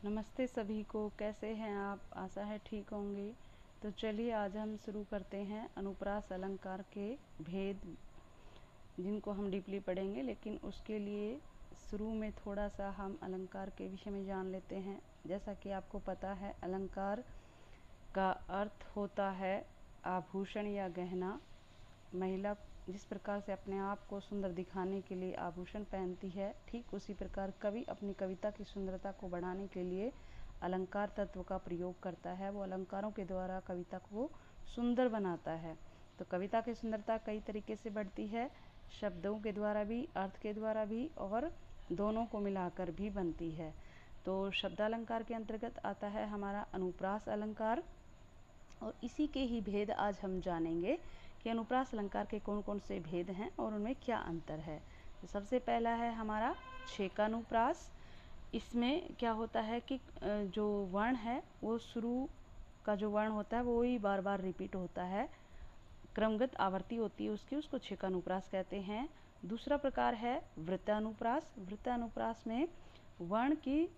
नमस्ते सभी को, कैसे हैं आप? आशा है ठीक होंगे। तो चलिए आज हम शुरू करते हैं अनुप्रास अलंकार के भेद, जिनको हम डीपली पढ़ेंगे। लेकिन उसके लिए शुरू में थोड़ा सा हम अलंकार के विषय में जान लेते हैं। जैसा कि आपको पता है, अलंकार का अर्थ होता है आभूषण या गहना। महिला जिस प्रकार से अपने आप को सुंदर दिखाने के लिए आभूषण पहनती है, ठीक उसी प्रकार कवि अपनी कविता की सुंदरता को बढ़ाने के लिए अलंकार तत्व का प्रयोग करता है। वो अलंकारों के द्वारा कविता को सुंदर बनाता है। तो कविता की सुंदरता कई तरीके से बढ़ती है, शब्दों के द्वारा भी, अर्थ के द्वारा भी, और दोनों को मिलाकर भी बनती है। तो शब्दालंकार के अंतर्गत आता है हमारा अनुप्रास अलंकार, और इसी के ही भेद आज हम जानेंगे कि अनुप्रास अलंकार के कौन कौन से भेद हैं और उनमें क्या अंतर है। तो सबसे पहला है हमारा छेकानुप्रास। इसमें क्या होता है कि जो वर्ण है वो शुरू का जो वर्ण होता है वो ही बार बार रिपीट होता है, क्रमगत आवर्ती होती है उसकी, उसको छेकानुप्रास कहते हैं। दूसरा प्रकार है वृत्तानुप्रास। वृत्तानुप्रास में वर्ण की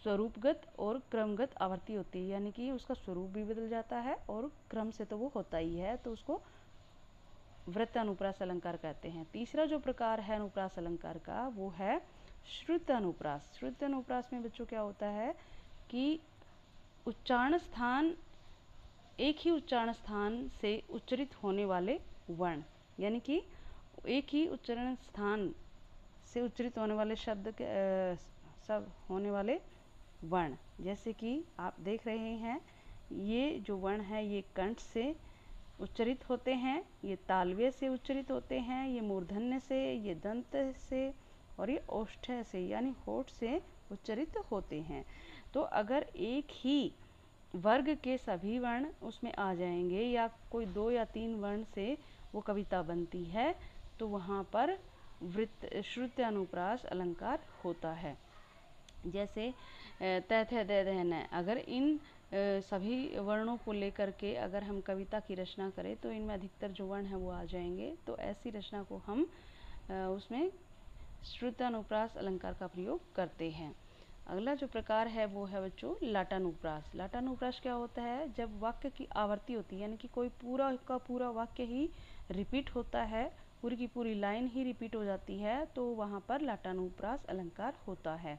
स्वरूपगत और क्रमगत आवर्ती होती है, यानी कि उसका स्वरूप भी बदल जाता है और क्रम से तो वो होता ही है, तो उसको वृत्तानुप्रास अलंकार कहते हैं। तीसरा जो प्रकार है अनुप्रास अलंकार का वो है श्रुतानुप्रास। श्रुतानुप्रास में बच्चों क्या होता है कि उच्चारण स्थान, एक ही उच्चारण स्थान से उच्चरित होने वाले वर्ण, यानी कि एक ही उच्चारण स्थान से उच्चरित होने वाले शब्द के सब होने वाले वर्ण। जैसे कि आप देख रहे हैं, ये जो वर्ण है ये कंठ से उच्चरित होते हैं, ये तालव्य से उच्चरित होते हैं, ये मूर्धन्य से, ये दंत से, और ये ओष्ठ्य से यानी होठ से उच्चरित होते हैं। तो अगर एक ही वर्ग के सभी वर्ण उसमें आ जाएंगे या कोई 2 या 3 वर्ण से वो कविता बनती है, तो वहाँ पर श्रुत्यानुप्रास अलंकार होता है। जैसे त थ द ध न, अगर इन सभी वर्णों को लेकर के अगर हम कविता की रचना करें तो इनमें अधिकतर जो वर्ण हैं वो आ जाएंगे। तो ऐसी रचना को हम उसमें श्रुतानुप्रास अलंकार का प्रयोग करते हैं। अगला जो प्रकार है वो है बच्चों लाटानुप्रास। लाटानुप्रास क्या होता है, जब वाक्य की आवर्ती होती है, यानी कि कोई पूरा का पूरा वाक्य ही रिपीट होता है, पूरी की पूरी लाइन ही रिपीट हो जाती है, तो वहाँ पर लाटानुप्रास अलंकार होता है।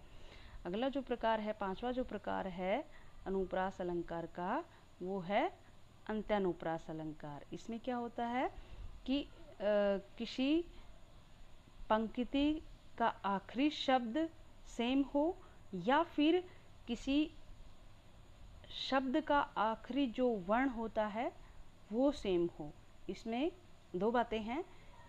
अगला जो प्रकार है, पांचवा जो प्रकार है अनुप्रास अलंकार का, वो है अंत्यानुप्रास अलंकार। इसमें क्या होता है कि किसी पंक्ति का आखिरी शब्द सेम हो या फिर किसी शब्द का आखिरी जो वर्ण होता है वो सेम हो। इसमें दो बातें हैं,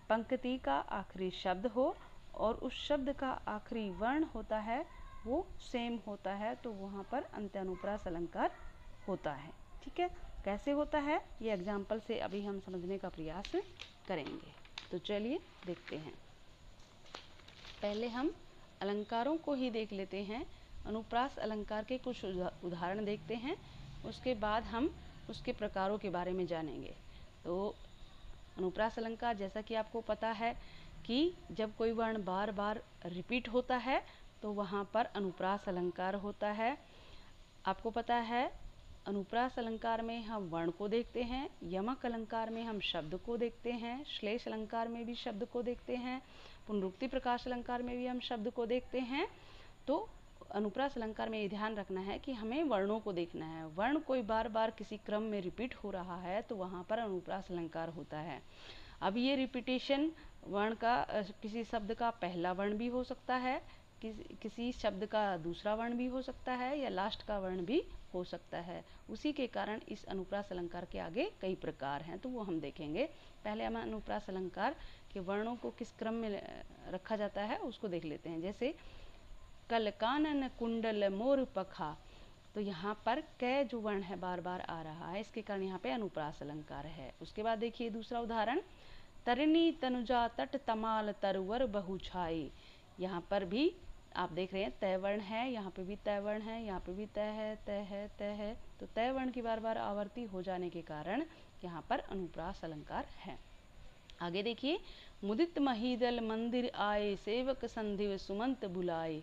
पंक्ति का आखिरी शब्द हो और उस शब्द का आखिरी वर्ण होता है वो सेम होता है, तो वहाँ पर अंत्यानुप्रास अलंकार होता है। ठीक है, कैसे होता है ये एग्जाम्पल से अभी हम समझने का प्रयास करेंगे। तो चलिए देखते हैं। पहले हम अलंकारों को ही देख लेते हैं, अनुप्रास अलंकार के कुछ उदाहरण देखते हैं, उसके बाद हम उसके प्रकारों के बारे में जानेंगे। तो अनुप्रास अलंकार, जैसा कि आपको पता है कि जब कोई वर्ण बार बार रिपीट होता है तो वहाँ पर अनुप्रास अलंकार होता है। आपको पता है अनुप्रास अलंकार में हम वर्ण को देखते हैं, यमक अलंकार में हम शब्द को देखते हैं, श्लेष अलंकार में भी शब्द को देखते हैं, पुनरुक्ति प्रकाश अलंकार में भी हम शब्द को देखते हैं। तो अनुप्रास अलंकार में ये ध्यान रखना है कि हमें वर्णों को देखना है। वर्ण कोई बार बार किसी क्रम में रिपीट हो रहा है तो वहाँ पर अनुप्रास अलंकार होता है। अब ये रिपीटेशन वर्ण का किसी शब्द का पहला वर्ण भी हो सकता है, किसी शब्द का दूसरा वर्ण भी हो सकता है, या लास्ट का वर्ण भी हो सकता है। उसी के कारण इस अनुप्रास अलंकार के आगे कई प्रकार हैं, तो वो हम देखेंगे। पहले हम अनुप्रास अलंकार के वर्णों को किस क्रम में रखा जाता है उसको देख लेते हैं। जैसे कल कानन कुंडल मोर पखा, तो यहाँ पर कै जो वर्ण है बार बार आ रहा है, इसके कारण यहाँ पे अनुप्रास अलंकार है। उसके बाद देखिए दूसरा उदाहरण, तरिणी तनुजा तट तमाल तरवर बहु छाई। यहाँ पर भी आप देख रहे हैं तय वर्ण है, यहाँ पे भी तय वर्ण है, यहाँ पे भी तय है, तय है, तय है। तो तय वर्ण की बार बार आवर्ती हो जाने के कारण यहाँ पर अनुप्रास अलंकार है। आगे देखिए, मुदित महीदल मंदिर आए, सेवक संधिव सुमंत बुलाए।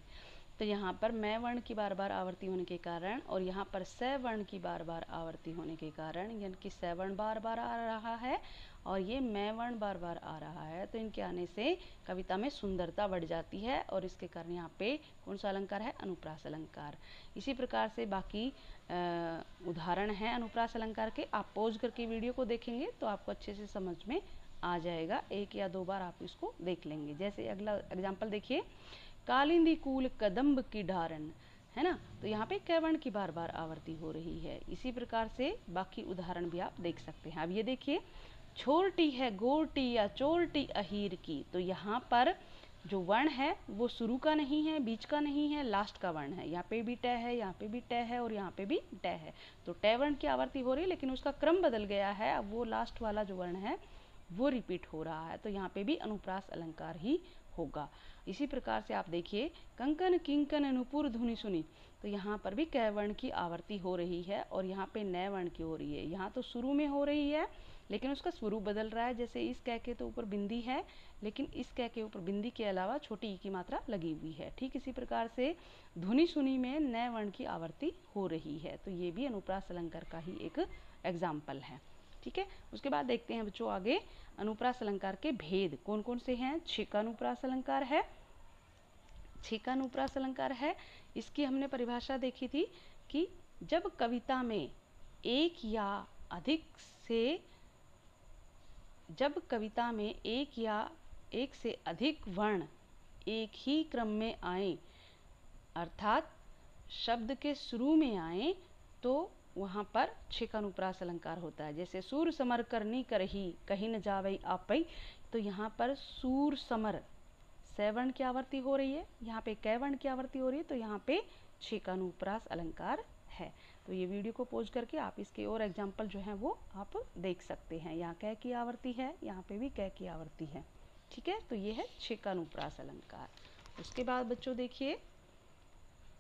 तो यहाँ पर मैं वर्ण की बार बार आवर्ती होने के कारण और यहाँ पर स वर्ण की बार बार आवर्ती होने के कारण, यानी कि स वर्ण बार बार आ रहा है और ये मैं वर्ण बार बार आ रहा है, तो इनके आने से कविता में सुंदरता बढ़ जाती है और इसके कारण यहाँ पे कौन सा अलंकार है, अनुप्रास अलंकार। इसी प्रकार से बाकी उदाहरण हैं अनुप्रास अलंकार के। आप पॉज करके वीडियो को देखेंगे तो आपको अच्छे से समझ में आ जाएगा, एक या दो बार आप इसको देख लेंगे। जैसे अगला एग्जाम्पल देखिए, कालिंदी कूल कदम्ब की ढारन, है ना, तो यहाँ पे क वर्ण की बार बार आवर्ती हो रही है। इसी प्रकार से बाकी उदाहरण भी आप देख सकते हैं। अब ये देखिए, छोरटी है गोरटी या चोरटी अहीर की, तो यहाँ पर जो वर्ण है वो शुरू का नहीं है, बीच का नहीं है, लास्ट का वर्ण है। यहाँ पे भी ट है, यहाँ पे भी ट है और यहाँ पे भी ट है, तो ट वर्ण की आवर्ती हो रही है, लेकिन उसका क्रम बदल गया है। अब वो लास्ट वाला जो वर्ण है वो रिपीट हो रहा है, तो यहाँ पे भी अनुप्रास अलंकार ही होगा। इसी प्रकार से आप देखिए, कंकन किंकन नुपुर धुनि सुनी, तो यहाँ पर भी क वर्ण की आवर्ती हो रही है और यहाँ पे न वर्ण की हो रही है। यहाँ तो शुरू में हो रही है लेकिन उसका स्वरूप बदल रहा है। जैसे इस क के तो ऊपर बिंदी है, लेकिन इस क के ऊपर बिंदी के अलावा छोटी ई की मात्रा लगी हुई है। ठीक इसी प्रकार से धुनि सुनी में न वर्ण की आवर्ती हो रही है, तो ये भी अनुप्रास अलंकार का ही एक एग्जाम्पल है। ठीक है, उसके बाद देखते हैं बच्चों आगे अनुप्रास अलंकार के भेद कौन कौन से हैं। छेकानुप्रास अलंकार है, छेकानुप्रास अलंकार है, इसकी हमने परिभाषा देखी थी कि जब कविता में एक या एक से अधिक वर्ण एक ही क्रम में आए, अर्थात शब्द के शुरू में आए, तो वहाँ पर छेकानुप्रास अलंकार होता है। जैसे सूर समर करनी करही कहीं न जावई आपई, तो यहाँ पर सूर समर स वर्ण की आवर्ती हो रही है, यहाँ पे क वर्ण की आवर्ती हो रही है, तो यहाँ पे छेकानुप्रास अलंकार है। तो ये वीडियो को पॉज करके आप इसके और एग्जाम्पल जो है वो आप देख सकते हैं। यहाँ क की आवर्ती है, यहाँ पे भी क की आवर्ती है। ठीक है, तो ये है छेकानुप्रास अलंकार। उसके बाद बच्चों देखिए,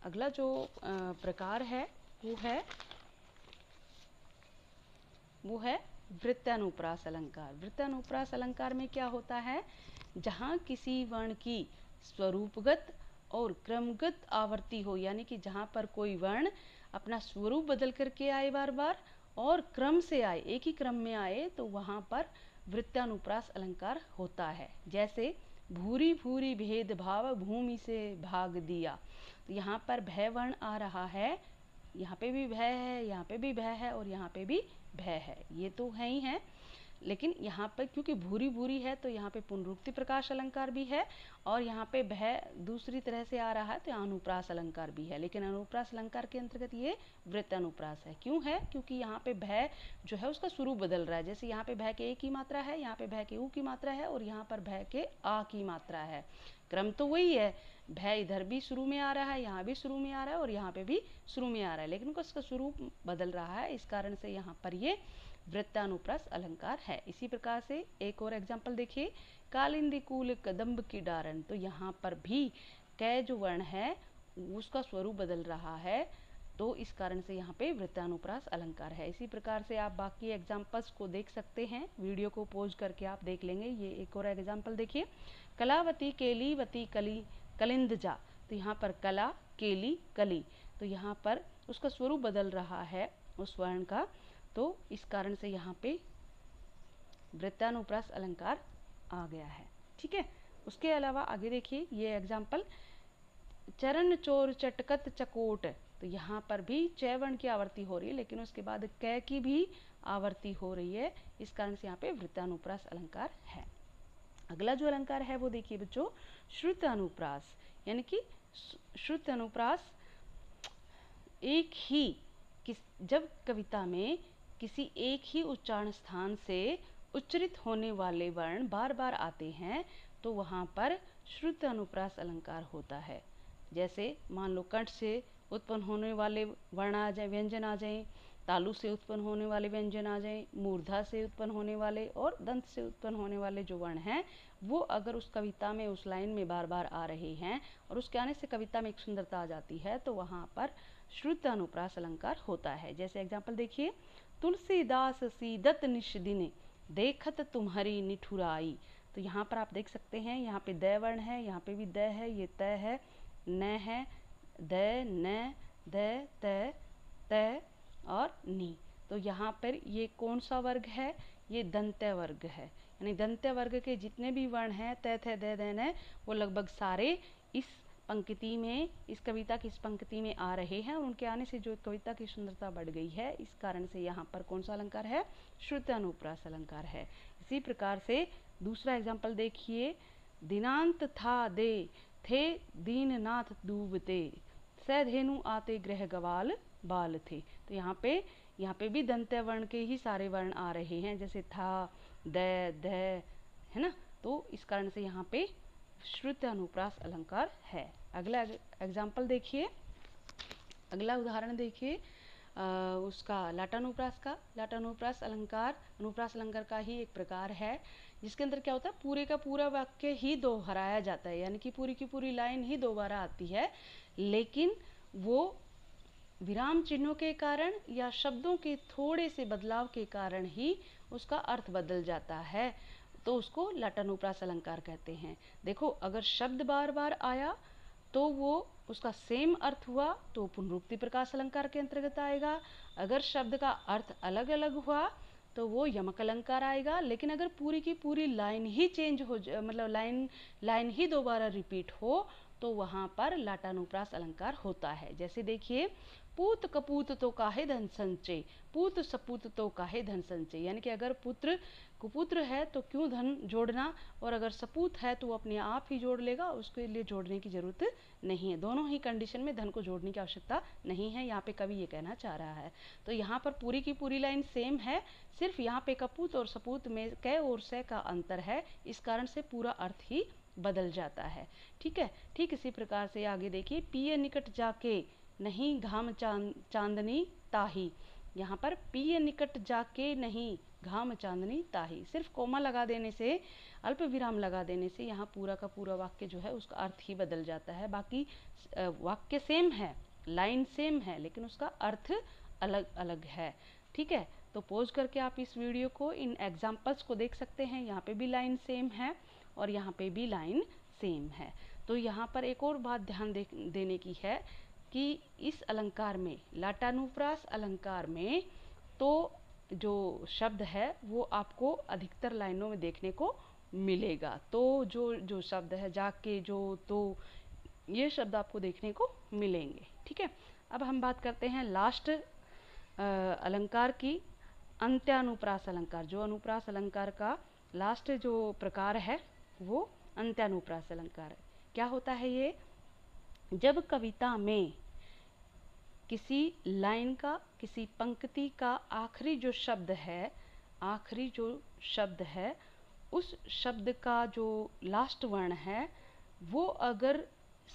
अगला जो प्रकार है वो है वृत्तानुप्रास अलंकार। वृत्तानुप्रास अलंकार में क्या होता है, जहाँ किसी वर्ण की स्वरूपगत और क्रमगत आवर्ती हो, यानी कि जहाँ पर कोई वर्ण अपना स्वरूप बदल करके आए बार बार और क्रम से आए, एक ही क्रम में आए, तो वहाँ पर वृत्तानुप्रास अलंकार होता है। जैसे भूरी भूरी भेदभाव भूमि से भाग दिया, तो यहाँ पर भय वर्ण आ रहा है, यहाँ पे भी भय है, यहाँ पे भी भय है और यहाँ पे भी भय है, ये तो है ही है। लेकिन यहाँ पर क्योंकि भूरी भूरी है तो यहाँ पे पुनरुक्ति प्रकाश अलंकार भी है और यहाँ पे भय दूसरी तरह से आ रहा है तो अनुप्रास अलंकार भी है। लेकिन अनुप्रास अलंकार के अंतर्गत ये वृत्तानुप्रास है। क्यों है, क्योंकि यहाँ पे भय जो है उसका स्वरूप बदल रहा है। जैसे यहाँ पे भय के ए की मात्रा है, यहाँ पे भय के ऊ की मात्रा है और यहाँ पर भय के आ की मात्रा है। क्रम तो वही है, भय इधर भी शुरू में आ रहा है, यहाँ भी शुरू में आ रहा है और यहाँ पे भी शुरू में आ रहा है, लेकिन उसका स्वरूप बदल रहा है। इस कारण से यहाँ पर ये वृत्तानुप्रास अलंकार है। इसी प्रकार से एक और एग्जाम्पल देखिए, कालिंदी कूल कदम्ब की डारन, तो यहाँ पर भी कै जो वर्ण है उसका स्वरूप बदल रहा है, तो इस कारण से यहाँ पे वृत्तानुप्रास अलंकार है। इसी प्रकार से आप बाकी एग्जाम्पल्स को देख सकते हैं, वीडियो को पॉज करके आप देख लेंगे। ये एक और एग्जाम्पल देखिए, कलावती केलीवती कली कलिंद जा, तो यहाँ पर कला केली कली, तो यहाँ पर उसका स्वरूप बदल रहा है उस वर्ण का, तो इस कारण से यहाँ पे वृत्तानुप्रास अलंकार आ गया है। ठीक है, उसके अलावा आगे देखिए ये एग्जाम्पल, चरण चोर चटकत चकोट, तो यहाँ पर भी च वर्ण की आवर्ती हो रही है लेकिन उसके बाद कै की भी आवर्ती हो रही है, इस कारण से यहाँ पे वृत्तानुप्रास अलंकार है। अगला जो अलंकार है वो देखिए बच्चों, श्रुत अनुप्रास, यानी कि श्रुत अनुप्रास एक ही जब कविता में किसी एक ही उच्चारण स्थान से उच्चरित होने वाले वर्ण बार बार आते हैं तो वहाँ पर श्रुत अनुप्रास अलंकार होता है। जैसे मान लो कंठ से उत्पन्न होने वाले वर्ण आ जाए, व्यंजन आ जाएं, तालु से उत्पन्न होने वाले व्यंजन आ जाएं, मूर्धा से उत्पन्न होने वाले और दंत से उत्पन्न होने वाले जो वर्ण हैं वो अगर उस कविता में उस लाइन में बार बार आ रहे हैं और उसके आने से कविता में एक सुंदरता आ जाती है, तो वहाँ पर श्रुत अनुप्रास अलंकार होता है। जैसे एग्जाम्पल देखिए, तुलसीदास सीदत निश दिन देखत तुम्हारी निठुराई, तो यहाँ पर आप देख सकते हैं यहाँ पे द वर्ण है, यहाँ पे भी द है, ये त है, न है, द, न, द, त, त और नी। तो यहाँ पर ये कौन सा वर्ग है? ये दंत्य वर्ग है। यानी दंत्य वर्ग के जितने भी वर्ण हैं त, थ, द, न, वो लगभग सारे इस पंक्ति में, इस कविता की इस पंक्ति में आ रहे हैं। उनके आने से जो कविता की सुंदरता बढ़ गई है, इस कारण से यहाँ पर कौन सा अलंकार है? श्रुत्यानुप्रास अलंकार है। इसी प्रकार से दूसरा एग्जाम्पल देखिए, दिनांत था दे थे दीननाथ डूबते, सधेनु आते ग्रह गवाल बाल थे। तो यहाँ पे भी दंत्य वर्ण के ही सारे वर्ण आ रहे हैं, जैसे था, द, है ना। तो इस कारण से यहाँ पे श्रुत्य अनुप्रास अलंकार है। अगला एग्जाम्पल देखिए, अगला उदाहरण देखिए उसका लाटानुप्रास का। लाटानुप्रास अलंकार अनुप्रास अलंकार का ही एक प्रकार है, जिसके अंदर क्या होता है, पूरे का पूरा वाक्य ही दोहराया जाता है, यानी कि पूरी की पूरी लाइन ही दोबारा आती है, लेकिन वो विराम चिन्हों के कारण या शब्दों के थोड़े से बदलाव के कारण ही उसका अर्थ बदल जाता है। तो उसको लाटानुप्रास अलंकार कहते हैं। देखो, अगर शब्द बार बार आया तो वो उसका सेम अर्थ हुआ तो पुनरुक्ति प्रकाश अलंकार के अंतर्गत आएगा। अगर शब्द का अर्थ अलग अलग हुआ तो वो यमक अलंकार आएगा। लेकिन अगर पूरी की पूरी लाइन ही चेंज हो, मतलब लाइन ही दोबारा रिपीट हो, तो वहां पर लाटानुप्रास अलंकार होता है। जैसे देखिए, पूत कपूत तो काहे धन संचय, पूत सपूत तो काहे धन संचय। यानी कि अगर पुत्र कुपुत्र है तो क्यों धन जोड़ना, और अगर सपूत है तो वो अपने आप ही जोड़ लेगा, उसके लिए जोड़ने की जरूरत नहीं है। दोनों ही कंडीशन में धन को जोड़ने की आवश्यकता नहीं है, यहाँ पे कवि ये कहना चाह रहा है। तो यहाँ पर पूरी की पूरी लाइन सेम है, सिर्फ यहाँ पे कपूत और सपूत में कै और से का अंतर है, इस कारण से पूरा अर्थ ही बदल जाता है। ठीक है। ठीक इसी प्रकार से आगे देखिए, पिय निकट जाके नहीं घाम चांदनी ताही। यहाँ पर पिय निकट जाके नहीं घाम चांदनी ताही, सिर्फ कोमा लगा देने से, अल्प विराम लगा देने से यहाँ पूरा का पूरा वाक्य जो है उसका अर्थ ही बदल जाता है। बाकी वाक्य सेम है, लाइन सेम है, लेकिन उसका अर्थ अलग अलग है। ठीक है। तो पॉज करके आप इस वीडियो को, इन एग्जाम्पल्स को देख सकते हैं। यहाँ पे भी लाइन सेम है और यहाँ पे भी लाइन सेम है। तो यहाँ पर एक और बात ध्यान देने की है कि इस अलंकार में, लाटानुप्रास अलंकार में, तो जो शब्द है वो आपको अधिकतर लाइनों में देखने को मिलेगा। तो जो शब्द है, जाके, जो, तो, ये शब्द आपको देखने को मिलेंगे। ठीक है। अब हम बात करते हैं लास्ट अलंकार की, अंत्यानुप्रास अलंकार। जो अनुप्रास अलंकार का लास्ट जो प्रकार है वो अंत्यानुप्रास अलंकार है। क्या होता है ये? जब कविता में किसी लाइन का, किसी पंक्ति का आखिरी जो शब्द है, उस शब्द का जो लास्ट वर्ण है वो अगर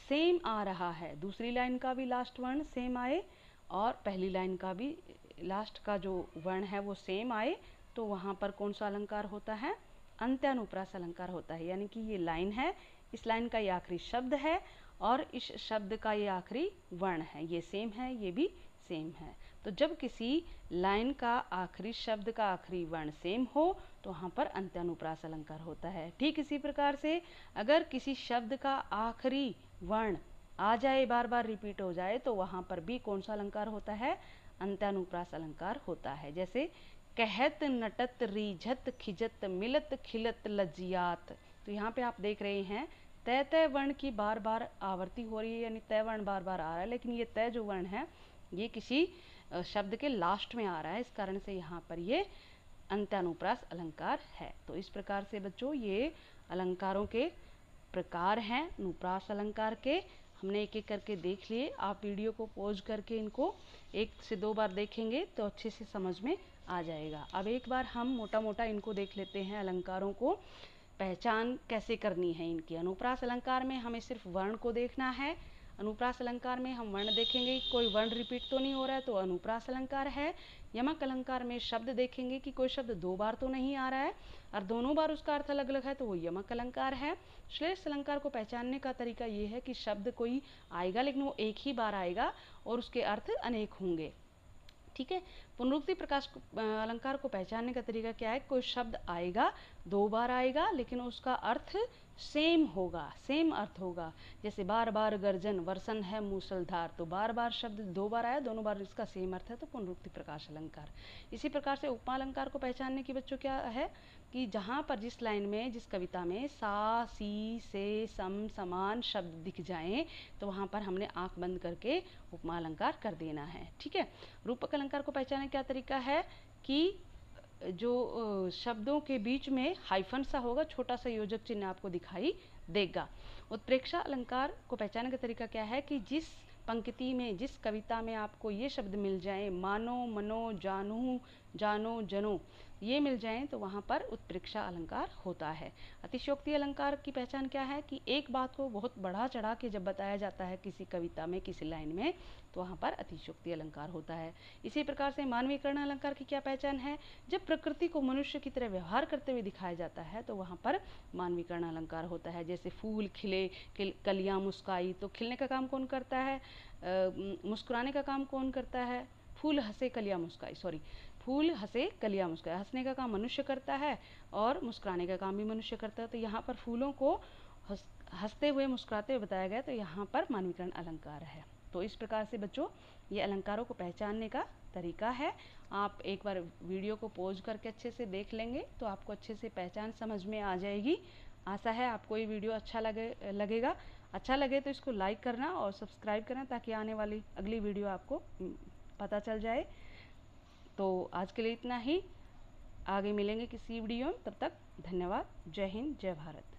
सेम आ रहा है, दूसरी लाइन का भी लास्ट वर्ण सेम आए और पहली लाइन का भी लास्ट का जो वर्ण है वो सेम आए, तो वहाँ पर कौन सा अलंकार होता है? अंत्यानुप्रास अलंकार होता है। यानी कि ये लाइन है, इस लाइन का ये आखिरी शब्द है और इस शब्द का ये आखिरी वर्ण है, ये सेम है, ये भी सेम है। तो जब किसी लाइन का आखिरी शब्द का आखिरी वर्ण सेम हो तो वहाँ पर अंत्यानुप्रास अलंकार होता है। ठीक इसी प्रकार से अगर किसी शब्द का आखिरी वर्ण आ जाए, बार बार रिपीट हो जाए, तो वहाँ पर भी कौन सा अलंकार होता है? अंत्यानुप्रास अलंकार होता है। जैसे कहत नटत रीझत खिजत मिलत खिलत लज्जियात। तो यहाँ पे आप देख रहे हैं तय वर्ण की बार बार आवर्ती हो रही है, यानी तय वर्ण बार बार आ रहा है, लेकिन ये तय जो वर्ण है ये किसी शब्द के लास्ट में आ रहा है, इस कारण से यहाँ पर ये अंत्यानुप्रास अलंकार है। तो इस प्रकार से बच्चों ये अलंकारों के प्रकार हैं, अनुप्रास अलंकार के। हमने एक एक करके देख लिए। आप वीडियो को पॉज करके इनको 1 से 2 बार देखेंगे तो अच्छे से समझ में आ जाएगा। अब एक बार हम मोटा मोटा इनको देख लेते हैं, अलंकारों को पहचान कैसे करनी है इनकी। अनुप्रास अलंकार में हमें सिर्फ वर्ण को देखना है। अनुप्रास अलंकार में हम वर्ण देखेंगे, कोई वर्ण रिपीट तो नहीं हो रहा है तो अनुप्रास अलंकार है। यमक अलंकार में शब्द देखेंगे कि कोई शब्द 2 बार तो नहीं आ रहा है और दोनों बार उसका अर्थ अलग अलग है, तो वो यमक अलंकार है। श्लेष अलंकार को पहचानने का तरीका ये है कि शब्द कोई आएगा लेकिन वो एक ही बार आएगा और उसके अर्थ अनेक होंगे। ठीक है। पुनरुक्ति प्रकाश अलंकार को पहचानने का तरीका क्या है? कोई शब्द आएगा, 2 बार आएगा, लेकिन उसका अर्थ सेम होगा, सेम अर्थ होगा। जैसे बार बार गर्जन, वर्षण है मूसलधार, तो बार बार शब्द 2 बार आया, दोनों बार इसका सेम अर्थ है, तो पुनरुक्ति प्रकाश अलंकार। इसी प्रकार से उपमा अलंकार को पहचानने की बच्चों क्या है कि जहाँ पर जिस लाइन में, जिस कविता में सा, सी, से, सम, समान शब्द दिख जाएं, तो वहाँ पर हमने आंख बंद करके उपमा अलंकार कर देना है। ठीक है। रूपक अलंकार को पहचानने का क्या तरीका है कि जो शब्दों के बीच में हाइफन सा होगा, छोटा सा योजक चिन्ह आपको दिखाई देगा। उत्प्रेक्षा अलंकार को पहचानने का तरीका क्या है कि जिस पंक्ति में, जिस कविता में आपको ये शब्द मिल जाएं, मानो, मनो, जानू, जानो, जनो, ये मिल जाएं, तो वहाँ पर उत्प्रेक्षा अलंकार होता है। अतिशयोक्ति अलंकार की पहचान क्या है कि एक बात को बहुत बढ़ा चढ़ा के जब बताया जाता है किसी कविता में, किसी लाइन में, तो वहाँ पर अतिशयोक्ति अलंकार होता है। इसी प्रकार से मानवीकरण अलंकार की क्या पहचान है, जब प्रकृति को मनुष्य की तरह व्यवहार करते हुए दिखाया जाता है, तो वहाँ पर मानवीकरण अलंकार होता है। जैसे फूल खिले, कलियाँ मुस्काई, तो खिलने का काम कौन करता है, मुस्कुराने का काम कौन करता है, फूल हंसे कलियाँ मुस्काई, सॉरी, फूल हंसे कलियाँ मुस्काई, हंसने का काम मनुष्य करता है और मुस्कुराने का काम भी मनुष्य करता है। तो यहाँ पर फूलों को हंसते हुए, मुस्कुराते हुए बताया गया, तो यहाँ पर मानवीकरण अलंकार है। तो इस प्रकार से बच्चों ये अलंकारों को पहचानने का तरीका है। आप एक बार वीडियो को पॉज करके अच्छे से देख लेंगे तो आपको अच्छे से पहचान समझ में आ जाएगी। आशा है आपको ये वीडियो अच्छा लगेगा। अच्छा लगे तो इसको लाइक करना और सब्सक्राइब करना, ताकि आने वाली अगली वीडियो आपको पता चल जाए। तो आज के लिए इतना ही, आगे मिलेंगे किसी वीडियो में, तब तक धन्यवाद। जय हिंद, जय भारत।